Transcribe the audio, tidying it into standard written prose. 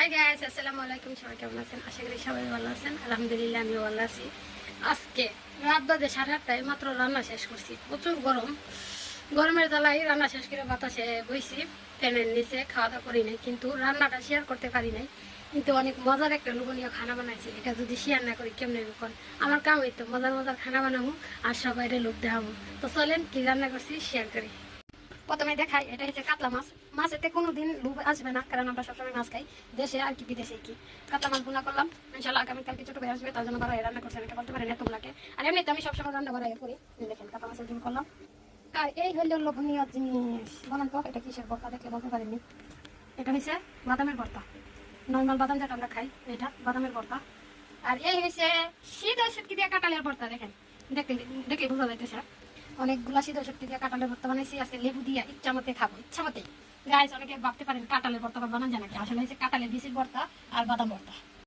Hi guys, আসসালামু আলাইকুম। সবাই কেমন আছেন? আশা করি সবাই ভালো আছেন। আলহামদুলিল্লাহ আমিও ভালো আছি। আজকে রাত বাজে 8:30টায় মাত্র রান্না শেষ করছি। প্রচুর গরম, গরমের জ্বালাই রান্না শেষ করে বাতাসে বইছি, ফ্যানের নিচে। খাওয়া দাওয়া করি নাই, কিন্তু রান্নাটা শেয়ার করতে পারি নাই। কিন্তু অনেক মজার একটা লোভনীয় খানা বানাইছি। এটা যদি শেয়ার না করি কেমনে কোন? আমার কাম হইতো মজার মজার খানা বানাবো আর সবাইরে লোভ দেখাবো। তো চলেন কি রান্না করছি শেয়ার করি। প্রথমে দেখাই, এটা হচ্ছে কাতলা মাছ। মাছেতে কোনোদিন লোভ আসবে না, কারণ আমরা সবসময় মাছ খাই, দেশে আর কি বিদেশে কি। কাতলা মাছ বোনা করলাম, ইনশাল্লাহ আগামীকালকে ছোট ভাই আসবে, তার জন্য বাড়াই রান্না করছি। আমি বলতে পারেন এতগুলাকে, আর এমনিতে আমি সবসময় রান্না বাড়াই করি। দেখেন কাতলা মাছের ডিম করলাম। আর এই হইল লোভনীয় জিনিস। বলেন তো এটা কিসের ভর্তা? দেখলে বলতে পারিনি। এটা হচ্ছে বাদামের ভর্তা, নর্মাল বাদাম যেটা আমরা খাই, এটা বাদামের ভর্তা। আর এই হচ্ছে শীতের শুটকি দিয়ে কাঁঠালের ভর্তা। দেখেন, দেখতে দেখলে বোঝা যাইতেছে অনেকগুলা শীতের শুটকি দিয়ে কাঁঠালের ভর্তা বানাইছি। আজকে লেবু দিয়ে ইচ্ছা মতে খাবো, ইচ্ছা মতে। গাইস, অনেকে ভাবতে পারেন কাঁঠালের ভর্তা বানান জানা কি? আসলে হচ্ছে কাঁঠালের বিচির ভর্তা আর বাদাম ভর্তা।